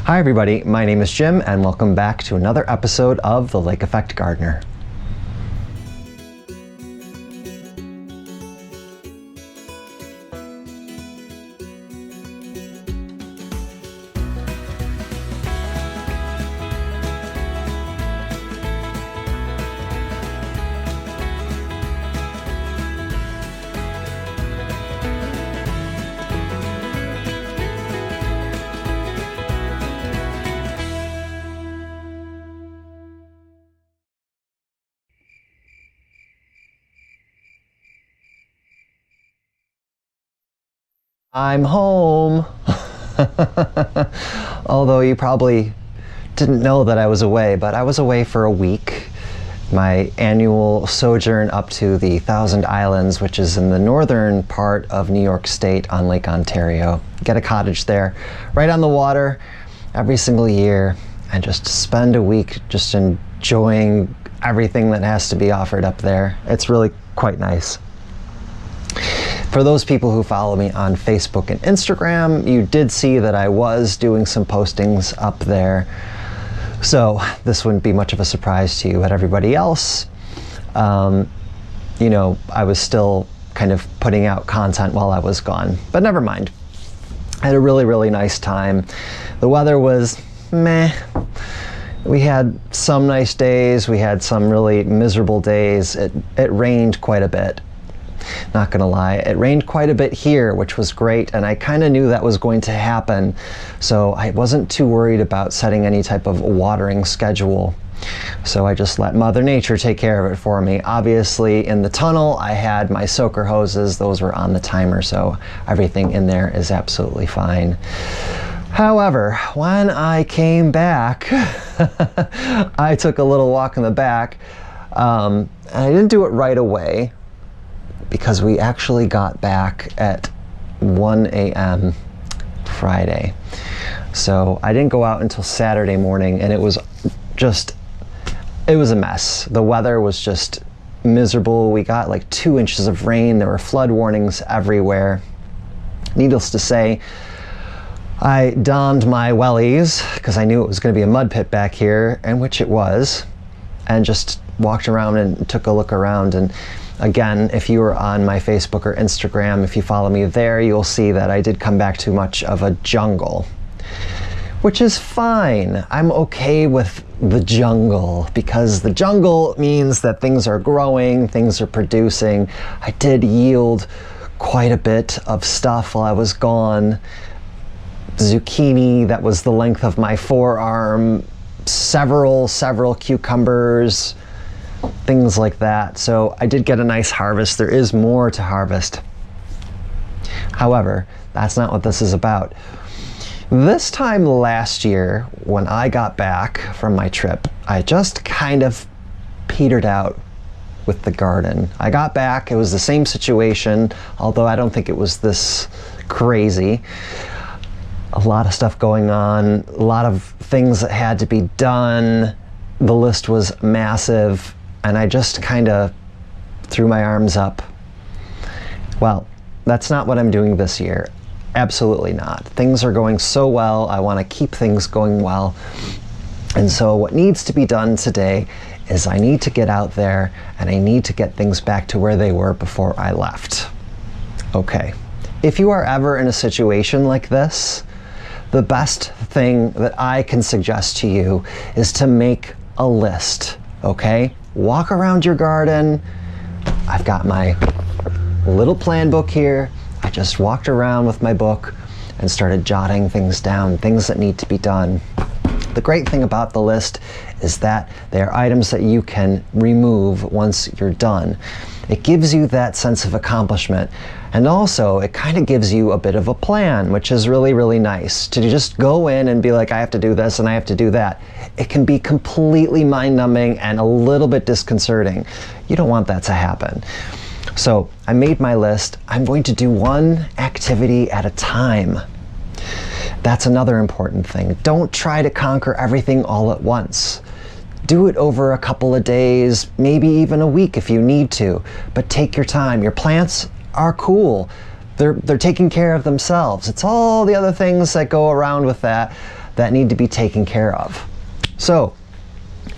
Hi everybody, my name is Jim and welcome back to another episode of The Lake Effect Gardener. I'm home! Although you probably didn't know that I was away, but I was away for a week. My annual sojourn up to the Thousand Islands, which is in the northern part of New York State on Lake Ontario. Get a cottage there, right on the water, every single year, and just spend a week just enjoying everything that has to be offered up there. It's really quite nice. For those people who follow me on Facebook and Instagram, you did see that I was doing some postings up there. So this wouldn't be much of a surprise to you, but everybody else, you know, I was still kind of putting out content while I was gone. But never mind. I had a really, really nice time. The weather was meh. We had some nice days. We had some really miserable days. It rained quite a bit. Not gonna lie, it rained quite a bit here, which was great, and I kind of knew that was going to happen, so I wasn't too worried about setting any type of watering schedule. So I just let Mother Nature take care of it for me. Obviously, in the tunnel, I had my soaker hoses. Those were on the timer, so everything in there is absolutely fine. However, when I came back, I took a little walk in the back, and I didn't do it right away, because we actually got back at 1 a.m. Friday. So I didn't go out until Saturday morning, and it was a mess. The weather was just miserable. We got like 2 inches of rain. There were flood warnings everywhere. Needless to say, I donned my wellies because I knew it was going to be a mud pit back here, and which it was, and just walked around and took a look around. And again, if you were on my Facebook or Instagram, if you follow me there, you'll see that I did come back to much of a jungle, which is fine. I'm okay with the jungle because the jungle means that things are growing, things are producing. I did yield quite a bit of stuff while I was gone. Zucchini that was the length of my forearm, several cucumbers, things like that. So I did get a nice harvest. There is more to harvest. However, that's not what this is about. This time last year, when I got back from my trip, I just kind of petered out with the garden. I got back, it was the same situation, although I don't think it was this crazy. A lot of stuff going on, a lot of things that had to be done. The list was massive. And I just kind of threw my arms up. Well, that's not what I'm doing this year. Absolutely not. Things are going so well. I want to keep things going well. And so what needs to be done today is I need to get out there and I need to get things back to where they were before I left. Okay. If you are ever in a situation like this, the best thing that I can suggest to you is to make a list, okay? Walk around your garden. I've got my little plan book here. I just walked around with my book and started jotting things down, things that need to be done. The great thing about the list is that they are items that you can remove once you're done. It gives you that sense of accomplishment, and also it kind of gives you a bit of a plan, which is really, really nice. To just go in and be like, I have to do this and I have to do that. It can be completely mind-numbing and a little bit disconcerting. You don't want that to happen. So I made my list. I'm going to do one activity at a time. That's another important thing. Don't try to conquer everything all at once. Do it over a couple of days, maybe even a week if you need to, but take your time. Your plants are cool. They're taking care of themselves. It's all the other things that go around with that that need to be taken care of. So,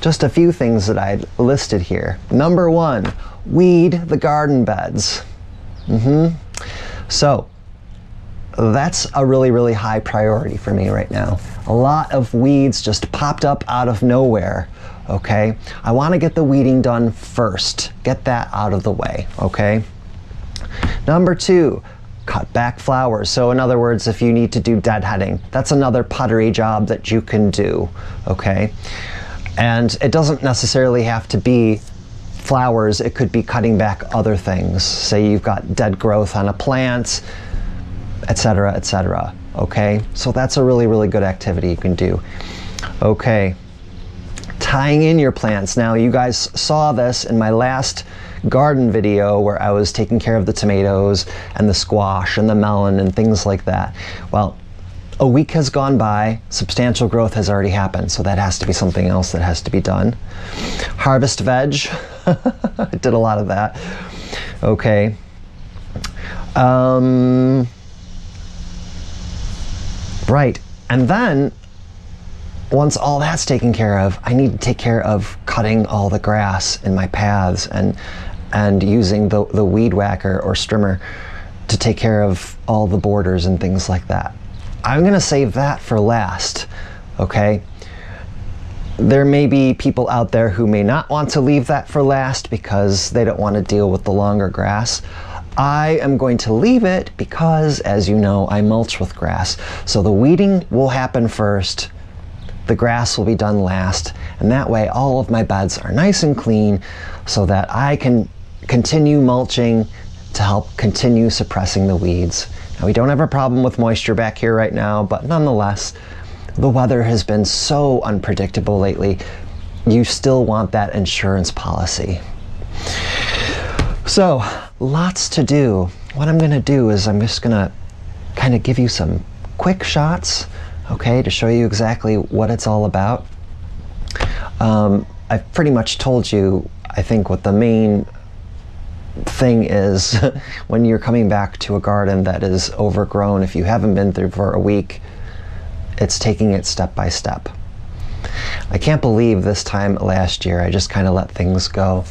just a few things that I listed here. Number one, weed the garden beds. So, that's a really, really high priority for me right now. A lot of weeds just popped up out of nowhere, okay? I want to get the weeding done first. Get that out of the way, okay? Number two, cut back flowers. So in other words, if you need to do deadheading, that's another puttery job that you can do, okay? And it doesn't necessarily have to be flowers, it could be cutting back other things. Say you've got dead growth on a plant, etc., etc., okay? So that's a really, really good activity you can do. Okay, tying in your plants. Now you guys saw this in my last garden video where I was taking care of the tomatoes and the squash and the melon and things like that. Well, a week has gone by, substantial growth has already happened, so that has to be something else that has to be done. Harvest veg, I did a lot of that. Okay. Right, and then once all that's taken care of, I need to take care of cutting all the grass in my paths and using the weed whacker or strimmer to take care of all the borders and things like that. I'm gonna save that for last, okay? There may be people out there who may not want to leave that for last because they don't want to deal with the longer grass. I am going to leave it because, as you know, I mulch with grass. So the weeding will happen first, the grass will be done last, and that way all of my beds are nice and clean so that I can continue mulching to help continue suppressing the weeds. Now, we don't have a problem with moisture back here right now, but nonetheless, the weather has been so unpredictable lately. You still want that insurance policy. So, lots to do. What I'm gonna do is I'm just gonna kind of give you some quick shots, okay, to show you exactly what it's all about. I've pretty much told you, I think, what the main thing is when you're coming back to a garden that is overgrown. If you haven't been through for a week, it's taking it step by step. I can't believe this time last year I just kind of let things go.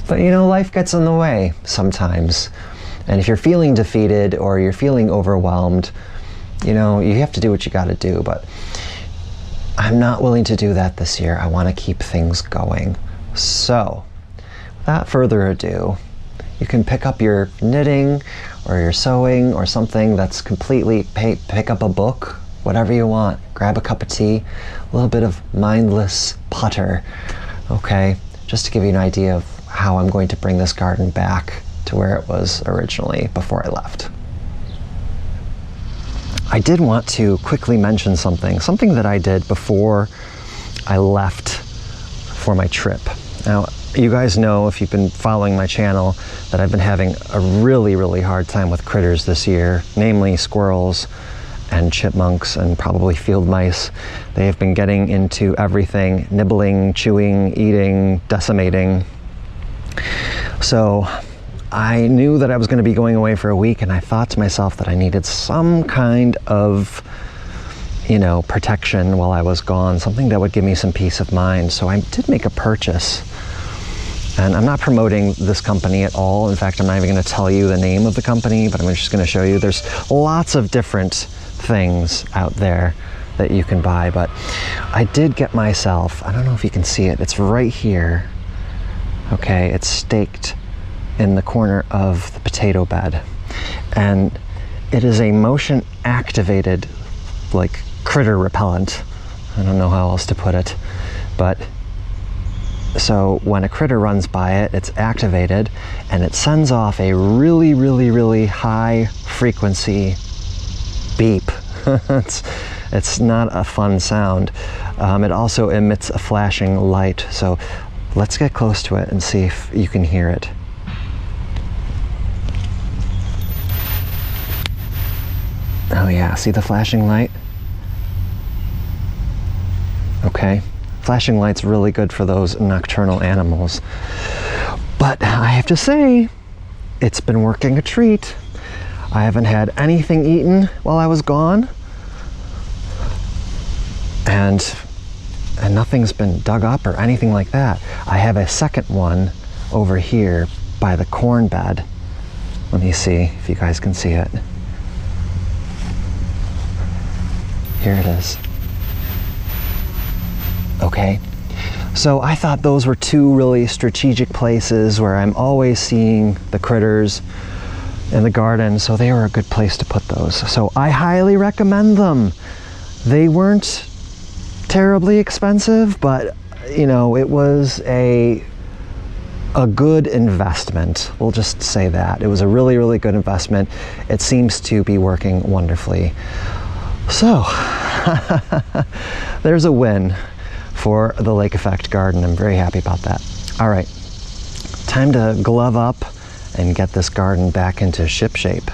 But you know, life gets in the way sometimes. And if you're feeling defeated or you're feeling overwhelmed, you know, you have to do what you got to do. But I'm not willing to do that this year. I want to keep things going. So, without further ado, you can pick up your knitting or your sewing or something that's completely, pick up a book, whatever you want. Grab a cup of tea, a little bit of mindless putter, okay? Just to give you an idea of how I'm going to bring this garden back to where it was originally before I left. I did want to quickly mention something that I did before I left for my trip. Now, you guys know, if you've been following my channel, that I've been having a really, really hard time with critters this year, namely squirrels and chipmunks and probably field mice. They have been getting into everything, nibbling, chewing, eating, decimating. So I knew that I was going to be going away for a week, and I thought to myself that I needed some kind of, you know, protection while I was gone, something that would give me some peace of mind. So I did make a purchase. And I'm not promoting this company at all. In fact, I'm not even going to tell you the name of the company, but I'm just going to show you. There's lots of different things out there that you can buy, but I did get myself, I don't know if you can see it, it's right here. Okay, it's staked in the corner of the potato bed. And it is a motion activated, like, critter repellent. I don't know how else to put it, but so when a critter runs by it, it's activated and it sends off a really, really, really high frequency beep. It's not a fun sound. It also emits a flashing light. So let's get close to it and see if you can hear it. Oh yeah, see the flashing light? Okay. Flashing light's really good for those nocturnal animals. But I have to say, it's been working a treat. I haven't had anything eaten while I was gone. and nothing's been dug up or anything like that. I have a second one over here by the corn bed. Let me see if you guys can see it. Here it is. Okay, so I thought those were two really strategic places where I'm always seeing the critters in the garden, so they were a good place to put those. So I highly recommend them. They weren't terribly expensive, but you know, it was a good investment. We'll just say that. It was a really, really good investment. It seems to be working wonderfully. So there's a win for the Lake Effect garden. I'm very happy about that. All right, time to glove up and get this garden back into ship shape.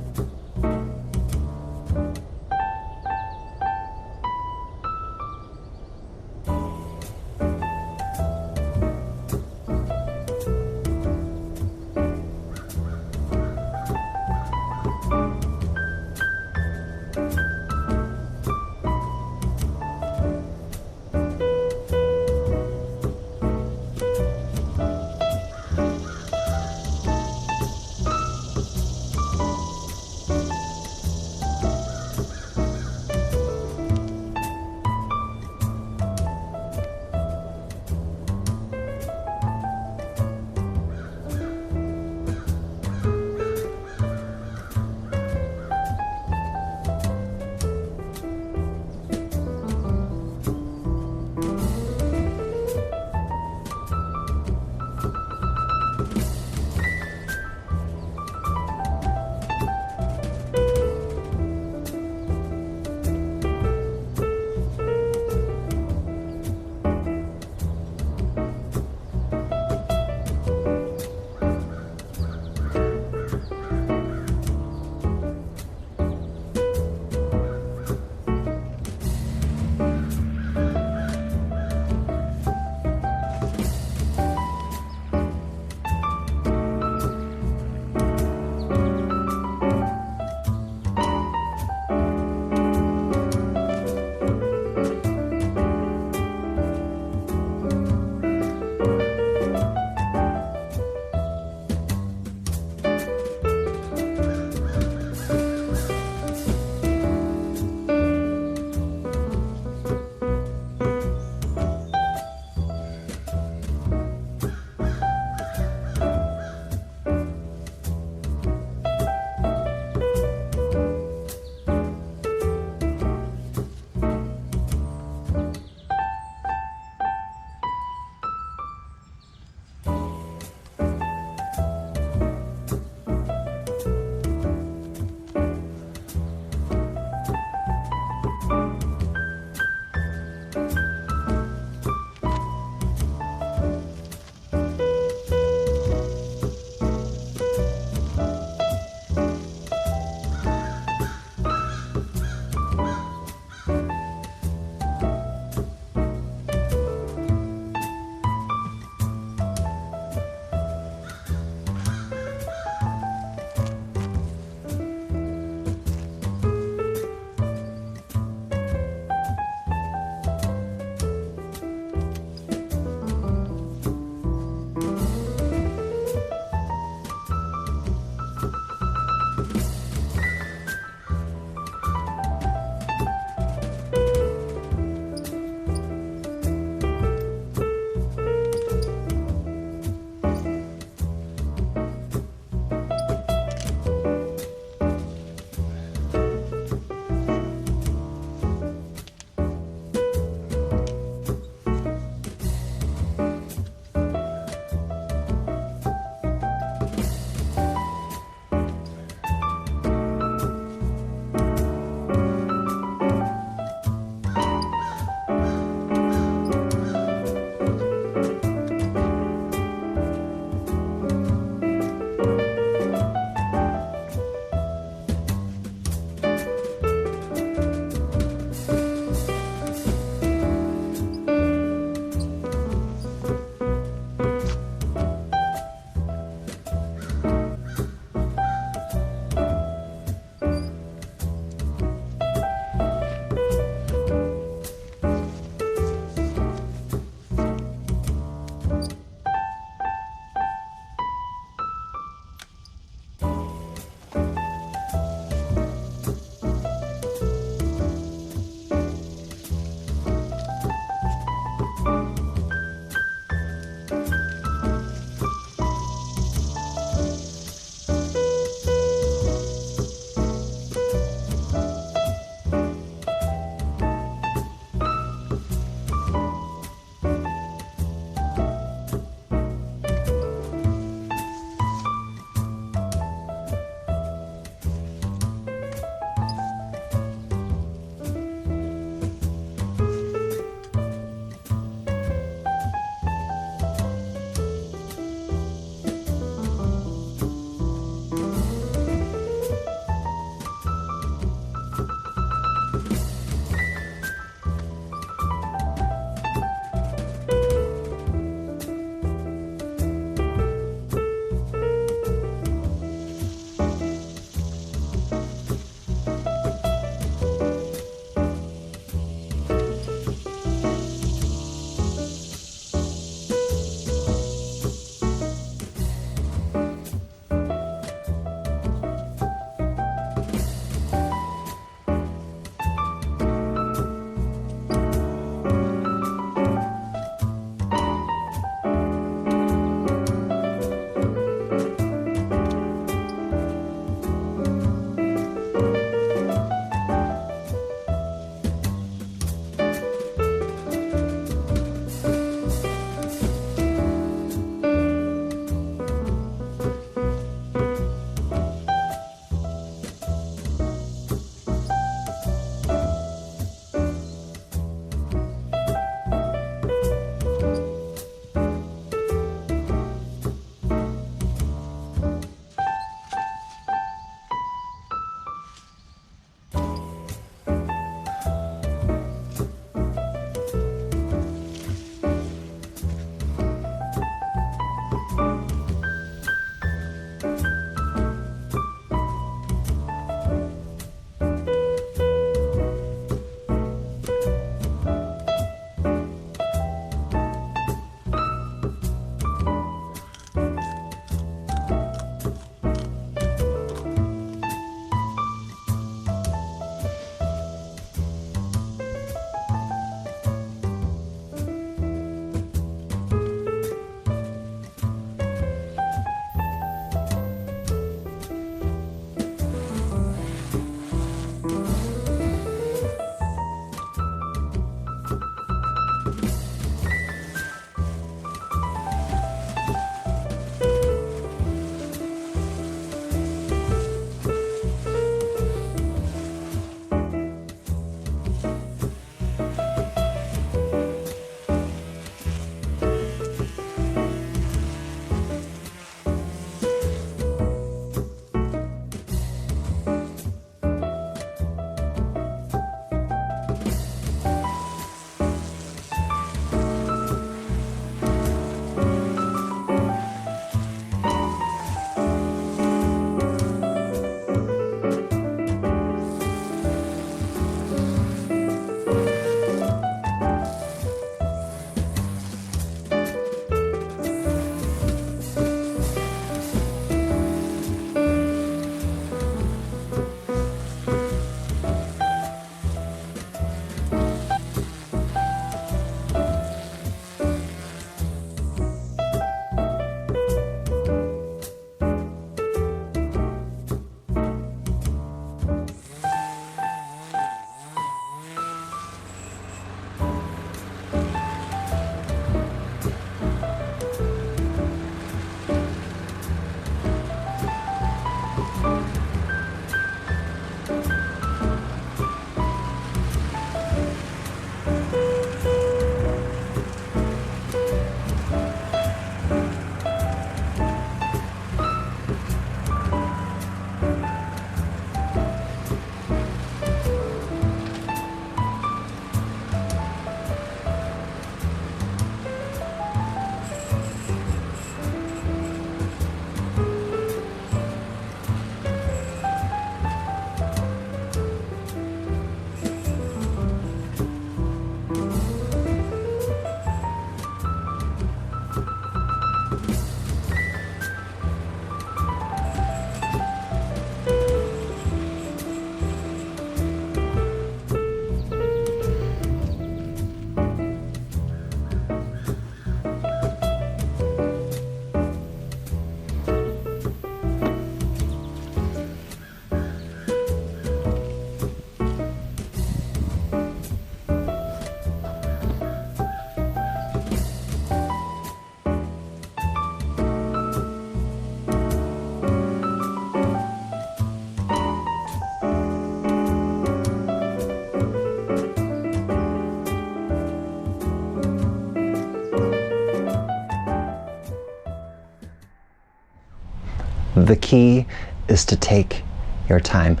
The key is to take your time.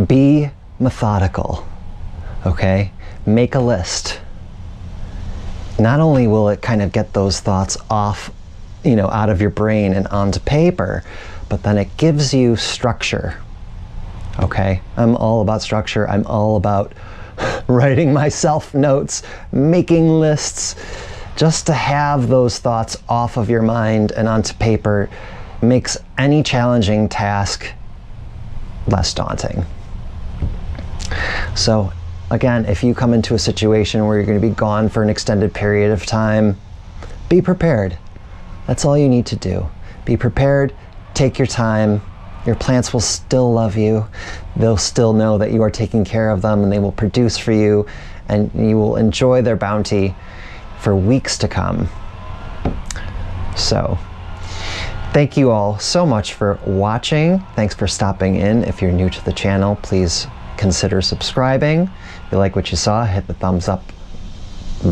Be methodical, okay? Make a list. Not only will it kind of get those thoughts off, out of your brain and onto paper, but then it gives you structure, okay? I'm all about structure. I'm all about writing myself notes, making lists. Just to have those thoughts off of your mind and onto paper makes any challenging task less daunting. So again, if you come into a situation where you're going to be gone for an extended period of time, be prepared. That's all you need to do. Be prepared, take your time. Your plants will still love you. They'll still know that you are taking care of them, and they will produce for you, and you will enjoy their bounty for weeks to come. So, thank you all so much for watching. Thanks for stopping in. If you're new to the channel, please consider subscribing. If you like what you saw, hit the thumbs up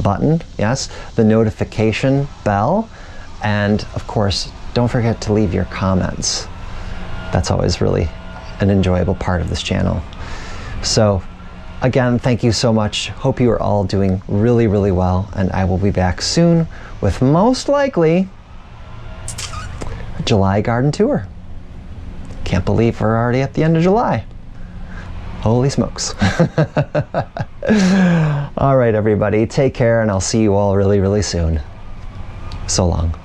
button, yes, the notification bell, and of course, don't forget to leave your comments. That's always really an enjoyable part of this channel. So again, thank you so much. Hope you are all doing really, really well, and I will be back soon with most likely a July garden tour. Can't believe we're already at the end of July. Holy smokes. All right, everybody, take care, and I'll see you all really, really soon. So long.